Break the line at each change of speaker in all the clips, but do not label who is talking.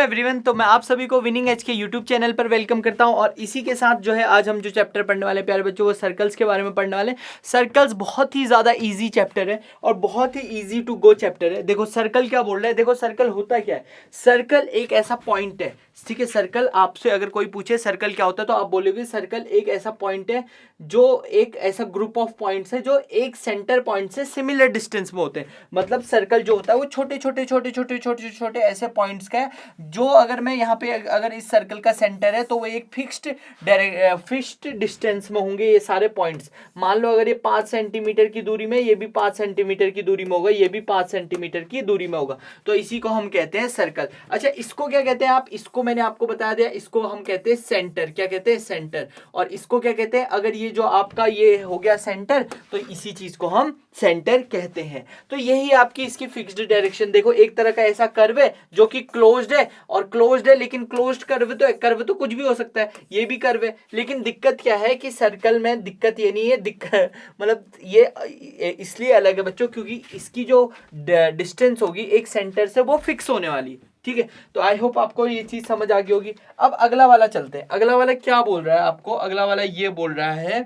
Everyone, तो मैं आप सभी को विनिंग एज के यूट्यूब चैनल पर वेलकम करता हूं। और इसी के साथ जो है आज हम जो चैप्टर पढ़ने वाले प्यारे बच्चों वो सर्कल्स के बारे में पढ़ने वाले। सर्कल्स बहुत ही ज़्यादा इजी चैप्टर है और बहुत ही इजी टू गो चैप्टर है। देखो सर्कल क्या बोल रहा है, देखो सर्कल होता क्या है। सर्कल एक ऐसा पॉइंट है, ठीक है। सर्कल आपसे अगर कोई पूछे सर्कल क्या होता है तो आप बोलोगे सर्कल एक ऐसा पॉइंट है जो एक ऐसा ग्रुप ऑफ पॉइंट्स है जो एक सेंटर पॉइंट से सिमिलर डिस्टेंस में होते हैं। मतलब सर्कल जो होता है वो छोटे छोटे छोटे छोटे छोटे छोटे ऐसे पॉइंट्स का है जो अगर मैं यहाँ पे अगर इस सर्कल का सेंटर है तो वो एक फिक्स्ड डिस्टेंस में होंगे ये सारे पॉइंट्स। मान लो अगर ये 5 सेंटीमीटर की दूरी में, ये भी 5 सेंटीमीटर की दूरी में होगा, ये भी 5 सेंटीमीटर की दूरी में होगा, तो इसी को हम कहते हैं सर्कल। अच्छा, इसको क्या कहते हैं आप, इसको मैंने आपको बता दिया, इसको हम कहते हैं सेंटर। क्या कहते हैं? सेंटर। और इसको क्या कहते हैं? अगर ये जो आपका ये हो गया सेंटर तो इसी चीज को हम सेंटर कहते हैं। तो यही आपकी इसकी फिक्स्ड डायरेक्शन। देखो एक तरह का ऐसा कर्व है जो कि क्लोज्ड है और क्लोज्ड है, लेकिन क्लोज्ड कर्व तो कुछ भी हो सकता है, ये भी कर्व है। लेकिन दिक्कत क्या है कि सर्कल में दिक्कत ये नहीं है, दिक्कत मतलब ये इसलिए अलग है बच्चों क्योंकि इसकी जो डिस्टेंस होगी एक सेंटर से वो फिक्स होने वाली है, ठीक है। तो आई होप आपको ये चीज समझ आ गई होगी। अब अगला वाला चलते हैं। अगला वाला क्या बोल रहा है आपको? अगला वाला ये बोल रहा है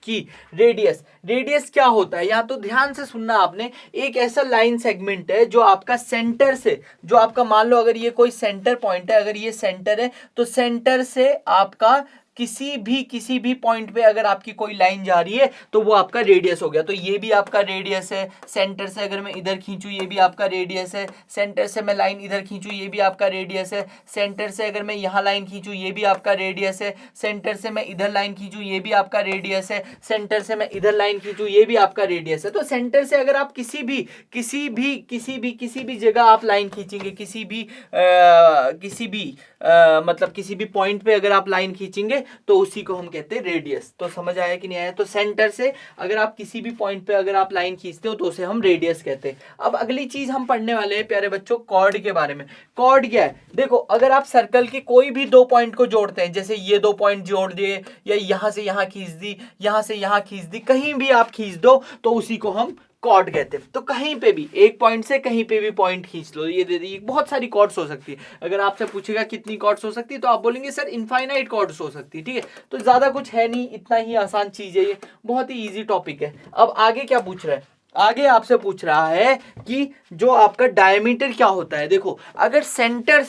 कि रेडियस क्या होता है। यहाँ तो ध्यान से सुनना आपने। एक ऐसा लाइन सेगमेंट है जो आपका सेंटर से, जो आपका मान लो अगर ये कोई सेंटर पॉइंट है, अगर ये सेंटर है तो सेंटर से आपका किसी भी पॉइंट पे अगर आपकी कोई लाइन जा रही है तो वो आपका रेडियस हो गया। तो ये भी आपका रेडियस है। सेंटर से अगर मैं इधर खींचूं ये भी आपका रेडियस है। सेंटर से मैं लाइन इधर खींचूं ये भी आपका रेडियस है। सेंटर से अगर मैं यहाँ लाइन खींचूं ये भी आपका रेडियस है। सेंटर से मैं इधर लाइन खींचूं ये भी आपका रेडियस है। सेंटर से मैं इधर लाइन खींचूं ये भी आपका रेडियस है। तो सेंटर से अगर आप किसी भी जगह आप लाइन खींचेंगे, मतलब किसी भी पॉइंट पे अगर आप लाइन खींचेंगे तो उसी को हम कहते हैं रेडियस। तो समझ आया कि नहीं आया? तो सेंटर से अगर आप किसी भी पॉइंट पे अगर आप लाइन खींचते हो तो उसे हम रेडियस कहते हैं। अब अगली चीज हम पढ़ने वाले हैं प्यारे बच्चों कॉर्ड के बारे में। कॉर्ड क्या है? देखो अगर आप सर्कल के कोई भी दो पॉइंट को जोड़ते हैं, जैसे ये दो पॉइंट जोड़ दिए या यहां से यहां खींच दी, यहां से यहां खींच दी, कहीं भी आप खींच दो तो उसी को हम कॉर्ड कहते हैं। तो कहीं पे भी एक पॉइंट से कहीं पे भी पॉइंट खींच लो, ये दे दी। बहुत सारी कॉर्ड्स हो सकती है। अगर आपसे पूछेगा कितनी कॉर्ड्स हो सकती है तो आप बोलेंगे सर इनफाइनाइट कॉर्ड्स हो सकती है, ठीक है। तो ज्यादा कुछ है नहीं, इतना ही आसान चीज है, ये बहुत ही इजी टॉपिक है। अब आगे क्या पूछ रहा है? आगे आपसे पूछ रहा है कि जो आपका डायमीटर क्या होता है। देखो अगर सेंटर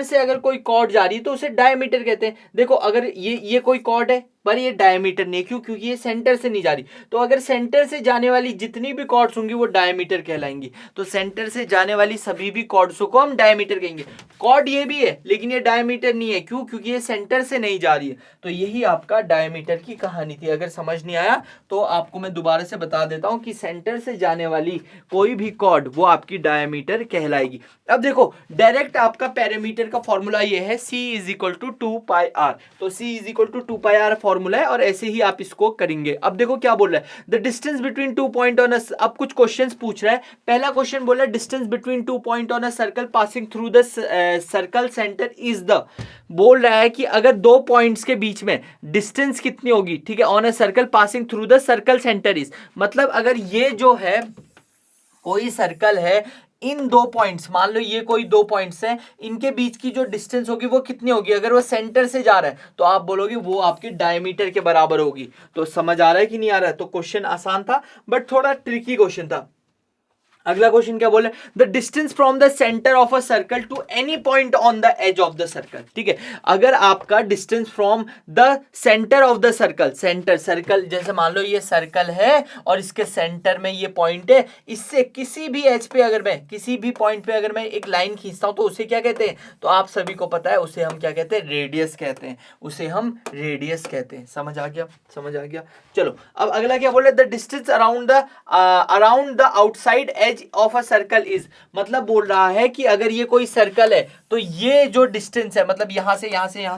से अगर कोई कॉर्ड जा रही है तो उसे डायमीटर कहते हैं। देखो अगर ये कोई कॉर्ड है पर ये डायमीटर नहीं, क्योंकि ये सेंटर से नहीं जा रही। तो अगर सेंटर से जाने वाली जितनी भी कॉर्ड्स होंगी वो डायमीटर कहलाएंगी। तो सेंटर से जाने वाली सभी भी कॉर्ड्सों को हम डायमीटर कहेंगे। कॉर्ड ये भी है लेकिन ये डायमीटर नहीं है, क्यों? क्योंकि ये सेंटर से नहीं जा रही है। तो यही आपका डायमीटर की कहानी थी। अगर समझ नहीं आया तो आपको मैं दोबारा से बता देता हूं कि सेंटर से जाने वाली कोई भी कॉर्ड वो आपकी डायमीटर कहलाएगी। अब देखो डायरेक्ट आपका पैरामीटर का फॉर्मूला ये है C = 2πr। तो C = 2πr फॉर्मूला है और ऐसे ही आप इसको करेंगे। अब देखो क्या बोल रहा है, the distance between 2 point on a, अब कुछ क्वेश्चंस पूछ रहा है। पहला क्वेश्चन बोला distance between 2 point on a circle passing through the circle centre is the, बोल रहा है कि अगर दो पॉइंट्स के बीच में डिस्टेंस कितनी होगी, ठीक है, on a circle passing through the circle centre is, मतलब अगर ये जो है कोई सर्कल है, इन दो पॉइंट्स, मान लो ये कोई दो पॉइंट्स हैं, इनके बीच की जो डिस्टेंस होगी वो कितनी होगी? अगर वो सेंटर से जा रहा है तो आप बोलोगे वो आपकी डायमीटर के बराबर होगी। तो समझ आ रहा है कि नहीं आ रहा है? तो क्वेश्चन आसान था बट थोड़ा ट्रिकी क्वेश्चन था। अगला क्वेश्चन क्या बोले, the distance from the centre of a circle to any point on the edge of the circle, ठीक है। अगर आपका distance from the centre of the circle, circle जैसे मान लो ये सर्कल है और इसके सेंटर में ये पॉइंट है, इससे किसी भी एज पे अगर मैं किसी भी पॉइंट पे अगर मैं एक लाइन खींचता हूं तो उसे क्या कहते हैं? तो आप सभी को पता है उसे हम क्या कहते हैं? रेडियस कहते हैं। उसे हम रेडियस कहते हैं। समझ आ गया? समझ आ गया। चलो अब अगला क्या बोले, the distance around the outside edge of a circle is, मतलब बोल रहा है कि अगर ये कोई सर्कल है तो ये जो डिस्टेंस है, मतलब यहां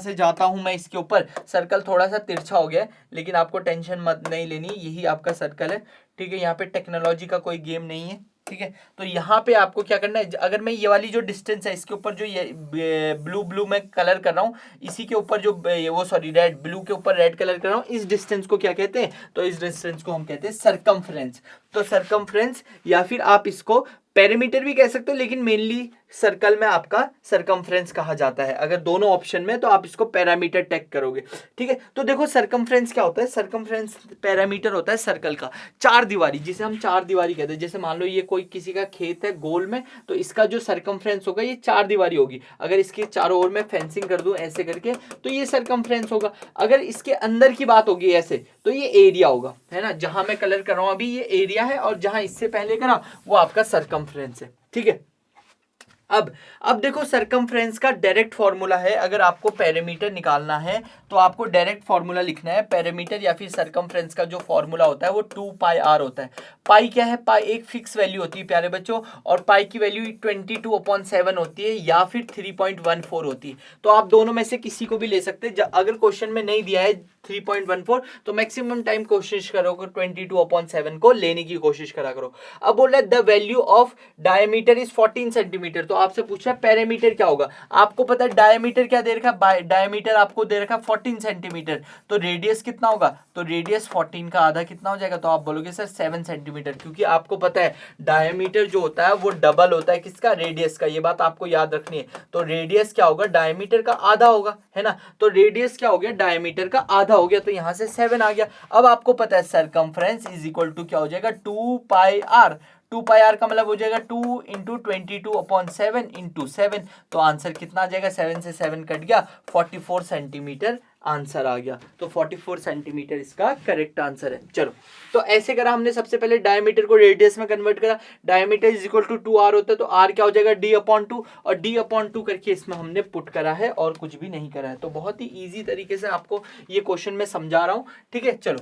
से जाता हूं मैं इसके ऊपर, सर्कल थोड़ा सा तिरछा हो गया लेकिन आपको टेंशन मत नहीं लेनी, यही आपका सर्कल है, ठीक है। यहाँ पे टेक्नोलॉजी का कोई गेम नहीं है, ठीक है। तो यहाँ पे आपको क्या करना है, अगर मैं ये वाली जो डिस्टेंस है इसके ऊपर जो ये ब्लू मैं कलर कर रहा हूँ, इसी के ऊपर जो वो सॉरी रेड, ब्लू के ऊपर रेड कलर कर रहा हूँ, इस डिस्टेंस को क्या कहते हैं? तो इस डिस्टेंस को हम कहते हैं सरकमफ्रेंस। तो सरकमफ्रेंस या फिर आप इसको पेरीमीटर भी कह सकते हो, लेकिन मेनली सर्कल में आपका सरकमफ्रेंस कहा जाता है। अगर दोनों ऑप्शन में तो आप इसको पैरामीटर टैग करोगे, ठीक है। तो देखो सरकमफ्रेंस क्या होता है, सरकमफ्रेंस पैरामीटर होता है सर्कल का, चार दीवारी, जिसे हम चार दीवारी कहते हैं। जैसे मान लो ये कोई किसी का खेत है गोल में, तो इसका जो सरकमफ्रेंस होगा ये चार दीवारी होगी। अगर इसके चारों ओर में फेंसिंग कर दूं ऐसे करके तो ये सरकमफ्रेंस होगा। अगर इसके अंदर की बात होगी ऐसे तो ये एरिया होगा, है ना। जहां मैं कलर कर रहा हूं अभी ये एरिया है, और जहां इससे पहले करा वो आपका सरकमफ्रेंस है, ठीक है। अब देखो सरकमफ्रेंस का डायरेक्ट फॉर्मूला है। अगर आपको पेरीमीटर निकालना है तो आपको डायरेक्ट फॉर्मूला लिखना है। पेरीमीटर या फिर सरकमफ्रेंस का जो फॉर्मूला होता है वो 2 पाई आर होता है। पाई क्या है, पाई एक फिक्स वैल्यू होती है प्यारे बच्चों, और पाई की वैल्यू 22/7 होती है या फिर 3.14 होती है। तो आप दोनों में से किसी को भी ले सकते हैं। अगर क्वेश्चन में नहीं दिया है 3.14 तो मैक्सिमम टाइम कोशिश करो 22/7 को लेने की कोशिश करा करो। अब बोल रहा है the value of diameter is 14 centimetre. तो आपसे पूछा है पेरीमीटर क्या होगा। आपको पता है डायमीटर क्या दे रखा है, डायमीटर आपको दे रखा है 14 सेंटीमीटर। तो रेडियस कितना होगा, तो रेडियस 14 का आधा कितना हो जाएगा, तो आप बोलोगे सर 7 सेंटीमीटर, क्योंकि आपको पता है डायमीटर जो होता है वो डबल होता है किसका, रेडियस का। ये बात आपको याद रखनी है। तो रेडियस क्या होगा, डायमीटर का आधा होगा, है ना। तो रेडियस क्या हो गया, डायमीटर का आधा हो गया, तो यहां से 7 आ गया। अब आपको पता है सरकमफ्रेंस इज इक्वल टू क्या हो जाएगा, 2 पाई आर। 2 पाई आर का मतलब हो जाएगा 2 इंटू 22/7 इंटू 7। तो आंसर कितना आ जाएगा, 7 से 7 कट गया, 44 सेंटीमीटर आंसर आ गया। तो 44 सेंटीमीटर इसका करेक्ट आंसर है। चलो, तो ऐसे करा हमने। सबसे पहले डायमीटर को रेडियस में कन्वर्ट करा। Diameter is equal to 2r होता है, तो r क्या हो जाएगा, d/2, और d/2 करके इसमें हमने पुट करा है और कुछ भी नहीं करा है। तो बहुत ही इजी तरीके से आपको ये क्वेश्चन में समझा रहा हूं, ठीक है। चलो,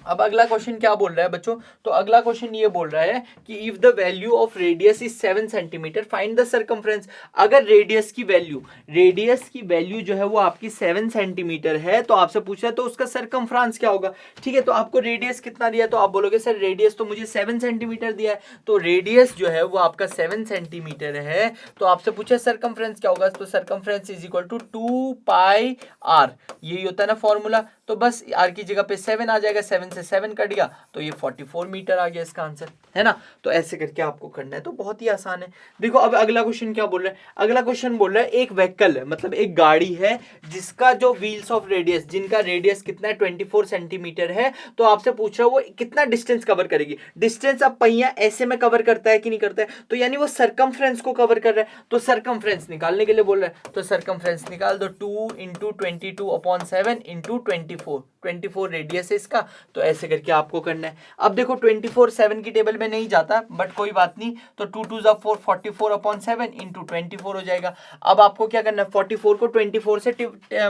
अब अगला क्वेश्चन क्या बोल रहा है बच्चों, तो अगला क्वेश्चन ये बोल रहा है कि if the value of radius is 7 centimetre find the circumference. अगर रेडियस की वैल्यू जो है वो आपकी 7 सेंटीमीटर है, तो आपसे पूछ रहा है तो उसका सरकमफ्रेंस क्या होगा, ठीक है। तो आपको रेडियस कितना दिया, तो आप बोलोगे सर रेडियस तो मुझे 7 सेंटीमीटर दिया है। तो रेडियस जो है वो आपका 7 सेंटीमीटर है, तो आपसे पूछे सरकमफ्रेंस क्या होगा, तो circumference is equal to 2 pi r. यही होता है ना फॉर्मूला। तो बस आर की जगह पे 7 आ जाएगा, 7 से 7 कट गया, तो ये 44 मीटर आ गया इसका आंसर, है ना। तो ऐसे करके आपको करना है, तो बहुत ही आसान है। देखो अब अगला क्वेश्चन क्या बोल रहा है, अगला क्वेश्चन बोल रहा है एक व्हीकल है, मतलब एक गाड़ी है जिसका जो व्हील्स ऑफ रेडियस, जिनका रेडियस कितना है 24 सेंटीमीटर है। तो आपसे पूछ रहा है वो कितना डिस्टेंस कवर करेगी। डिस्टेंस अब पहिया ऐसे में कवर करता है कि नहीं करता है, तो यानी वो सरकमफ्रेंस को कवर कर रहा है। तो सरकमफ्रेंस निकालने के लिए बोल रहा है, तो सरकमफ्रेंस निकाल दो, 2 इंटू 22/7 इंटू 24 रेडियस है इसका। तो ऐसे करके आपको करना है। अब देखो 24 7 की टेबल में नहीं जाता, बट कोई बात नहीं। तो 2 2 जा 4, 44/7 इंटू 24 हो जाएगा। अब आपको क्या करना है, 44 को 24 से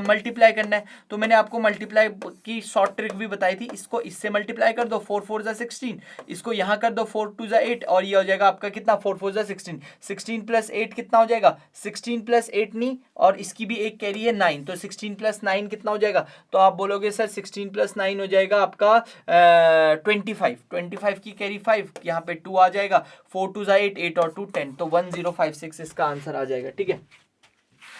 मल्टीप्लाई करना है। तो मैंने आपको मल्टीप्लाई की शॉर्ट ट्रिक भी बताई थी। इसको इससे मल्टीप्लाई कर दो, 4 4 जा 16, इसको यहाँ कर दो 4 2 जा 8, और ये हो जाएगा आपका कितना, 4 4 जा 16, 16 प्लस 8 कितना हो जाएगा, 16 प्लस 8 नहीं, और इसकी भी एक कैरी है 9, तो 16 प्लस 9 कितना हो जाएगा, तो आप बोलोगे सर 16 प्लस 9 हो जाएगा आपका 25 की कैरी 5, यहाँ पे 2 आ जाएगा, 4 2 जा 8, 8 और 2 10, तो 1056 इसका आंसर आ जाएगा, ठीक है।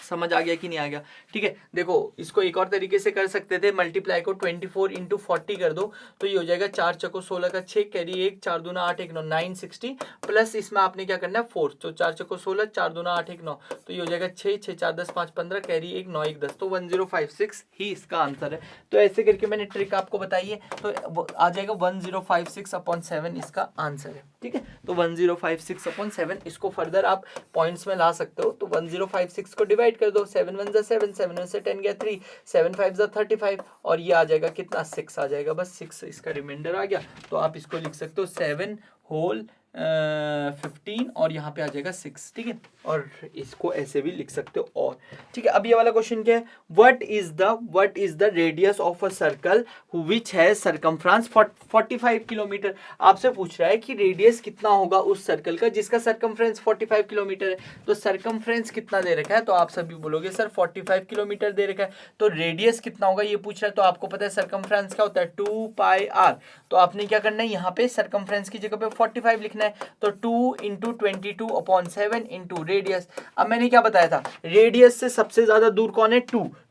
समझ आ गया कि नहीं आ गया, ठीक है। देखो इसको एक और तरीके से कर सकते थे, मल्टीप्लाई को 24 इंटू 40 कर दो, तो ये हो जाएगा 4 चको 16 का 6, कैरी 1, 4 दूना 8 1 9, 960, प्लस इसमें आपने क्या करना है 4, तो 4 चको 16, 4 दूना 8 1 9, तो ये हो जाएगा 6 6 4 10 5 15, कैरी 1 9 1 10, तो 1056 ही इसका आंसर है। तो ऐसे करके मैंने ट्रिक आपको बताई है, तो आ जाएगा 1056/7 इसका आंसर है, ठीक है। तो 1056/7 इसको फर्दर आप पॉइंट्स में ला सकते हो। तो 1056 को डिवाइड कर दो, 7 1 जा 7, 7 1 से 10 गया 3, 7 5 जा 35, और ये आ जाएगा कितना, 6 आ जाएगा, बस 6 इसका रिमाइंडर आ गया। तो आप इसको लिख सकते हो 7 होल 15, और यहाँ पे आ जाएगा 6, ठीक है। और इसको ऐसे भी लिख सकते हो, और ठीक है। अब ये वाला क्वेश्चन क्या है, what is the radius of a circle which has circumference 45 kilometre. आपसे पूछ रहा है कि रेडियस कितना होगा उस सर्कल का जिसका सरकमफ्रेंस 45 किलोमीटर है। तो सरकमफ्रेंस कितना दे रखा है, तो आप सभी बोलोगे सर 45 किलोमीटर दे रखा है। तो रेडियस कितना होगा ये पूछ रहा है, तो आपको पता है सरकमफ्रेंस क्या होता है, 2 पाई आर। तो आपने क्या करना है, यहाँ पे सरकमफ्रेंस की जगह पे 45 लिखना है। तो 2 इंटू 22/7 इंटू रेडियस। अब मैंने क्या बताया था, रेडियस से सबसे ज्यादा दूर कौन है,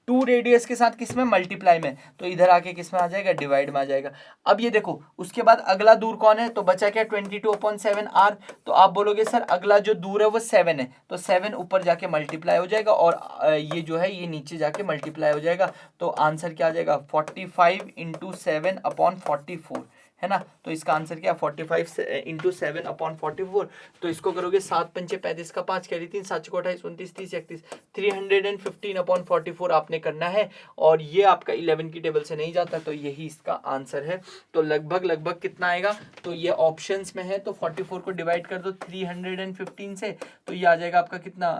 2 रेडियस के साथ किस में, मल्टीप्लाई में, तो इधर आके किस में आ जाएगा, डिवाइड में आ जाएगा। अब ये देखो उसके बाद अगला दूर कौन है, तो बचा क्या, 22/7 r। तो आप बोलोगे सर अगला जो दूर है वो 7 है, तो 7 ऊपर जाके मल्टीप्लाई हो जाएगा और ये जो है ये नीचे जाके मल्टीप्लाई हो जाएगा। तो आंसर क्या आ जाएगा, 45 × 7/44 है ना। तो इसका आंसर क्या, 45 × 7/44। तो इसको करोगे 7 पंचे 35 का 5 कैरी 3 7 28 29 30 31 315/44 आपने करना है। और ये आपका 11 की टेबल से नहीं जाता, तो यही इसका आंसर है। तो लगभग कितना आएगा, तो ये ऑप्शंस में है, तो 44 को डिवाइड कर दो 315 से, तो ये आ जाएगा आपका कितना,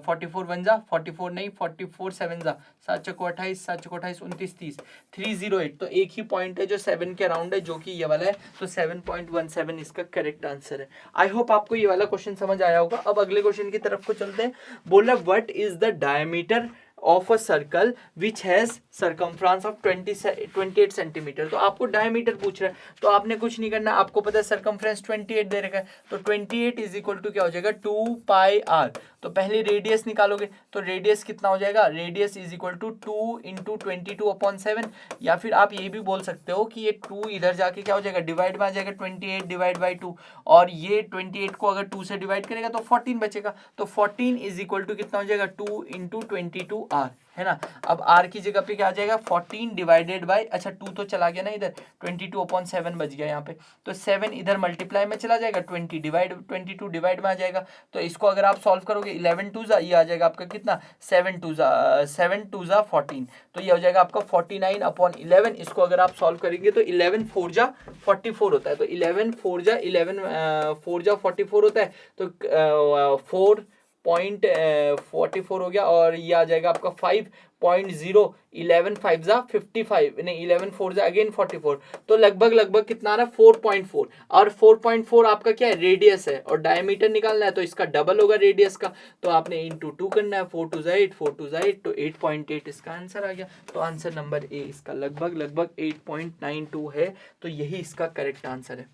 44 1 जा 44 नहीं 44 7 जा 7 चौको 28 7 चौको 28 29 30 308। तो एक ही पॉइंट है जो 7 के अराउंड है, जो कि ये वाला है, तो 7.17 इसका करेक्ट आंसर है। आई होप आपको ये वाला क्वेश्चन समझ आया होगा। अब अगले क्वेश्चन की तरफ को चलते हैं। बोल रहा what is the diameter of a circle which has circumference of 28 centimetre. तो आपको डायमीटर पूछ रहा है, तो आपने कुछ नहीं करना, आपको पता है सर्कमफ्रेंस 28 दे रखा है, तो 28 इज इक्वल टू क्या हो जाएगा, 2πr। तो पहले रेडियस निकालोगे, तो रेडियस कितना हो जाएगा, रेडियस इज इक्वल टू 2 × 22/7। या फिर आप ये भी बोल सकते हो कि ये 2 इधर जाके क्या हो जाएगा, डिवाइड में आ जाएगा, 28 डिवाइड बाई 2, और ये 28 को अगर 2 से डिवाइड करेगा तो 14 बचेगा। तो 14 इज इक्वल टू कितना हो जाएगा, 2 × 22r है ना। अब r की जगह पे क्या आ जाएगा, 14 डिवाइडेड बाई, अच्छा 2 तो चला गया ना इधर, 22/7 बच गया यहाँ पे, तो 7 इधर मल्टीप्लाई में चला जाएगा, 22 डिवाइड में आ जाएगा। तो इसको अगर आप सॉल्व करोगे 11 2 जा, ये आ जाएगा आपका कितना, 7 2 जा 14, तो ये हो जाएगा आपका 49/11। इसको अगर आप सॉल्व करेंगे तो 11 4 जा 44 होता है, तो 11 4 जा 44 होता है, तो 4.44 हो गया, और ये आ जाएगा आपका 5.0, 11 5 जा 55 नहीं 11 4 जा अगेन 44, तो लगभग कितना आ रहा है, 4.4। और 4.4 आपका क्या है, रेडियस है, और डायमीटर निकालना है तो इसका डबल होगा रेडियस का, तो आपने इंटू 2 करना है, 4 2 जा 8 4 2 जा 8, तो 8.8 इसका आंसर आ गया। तो आंसर नंबर ए इसका लगभग 8.92 है, तो यही इसका करेक्ट आंसर है।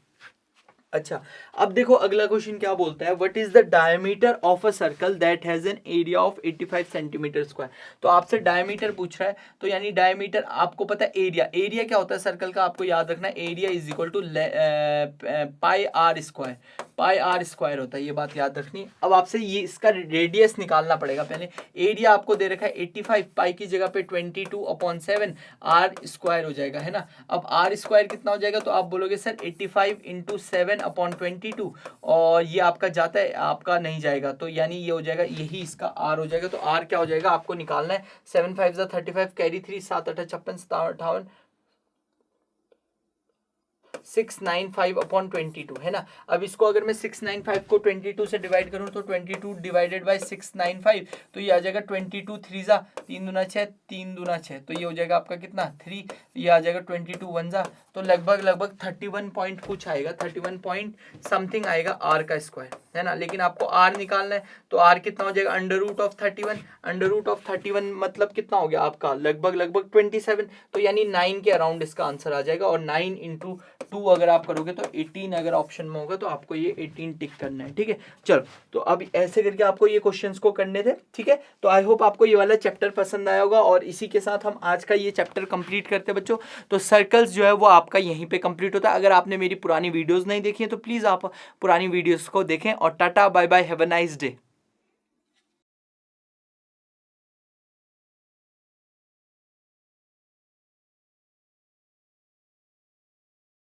अच्छा, अब देखो अगला क्वेश्चन क्या बोलता है, what is the diameter of a circle that has an area of 85 centimetre square. तो आपसे डायमीटर पूछ रहा है, तो यानी डायमीटर आपको पता है, एरिया क्या होता है सर्कल का, आपको याद रखना है, area is equal to pi r square होता है, ये बात याद रखनी है। अब आपसे ये इसका रेडियस निकालना पड़ेगा। पहले एरिया आपको दे रखा है 85, पाई की जगह पे 22/7 आर स्क्वायर हो जाएगा, है ना। अब आर स्क्वायर कितना हो जाएगा, तो आप बोलोगे सर 85 × 7/22, और ये आपका जाता है, आपका नहीं जाएगा, तो यानी ये हो जाएगा, यही इसका आर हो जाएगा। तो आर क्या हो जाएगा, आपको निकालना है, 7 5 जा 35 कैरी 3 7 8 56 58 695/22 है ना। अब इसको अगर मैं 695 को 22 से डिवाइड करूं, तो 22 डिवाइडेड बाय 695, तो ये आ जाएगा 22 3 जा 3 दूना 6 3 दूना 6, तो ये हो जाएगा आपका कितना 3, ये आ जाएगा 22 1 जा, तो लगभग 31 पॉइंट कुछ आएगा, 31 पॉइंट समथिंग आएगा आर का स्क्वायर, है ना। लेकिन आपको आर निकालना है, तो आर कितना हो जाएगा, √31 मतलब कितना हो गया आपका, लगभग 27, तो यानी 9 के अराउंड इसका आंसर आ जाएगा। और 9 × 2 अगर आप करोगे तो 18 अगर ऑप्शन में होगा, तो आपको ये 18 टिक करना है, ठीक है। चलो, तो अब ऐसे करके आपको ये क्वेश्चंस को करने थे, ठीक है। तो आई होप आपको ये वाला चैप्टर पसंद आया होगा, और इसी के साथ हम आज का ये चैप्टर कंप्लीट करते हैं बच्चों। तो सर्कल्स जो है वो आपका यहीं पे कंप्लीट होता है। अगर आपने मेरी पुरानी वीडियोस नहीं देखी है तो प्लीज़ आप पुरानी वीडियोस को देखें, और tata bye bye, have a nice day.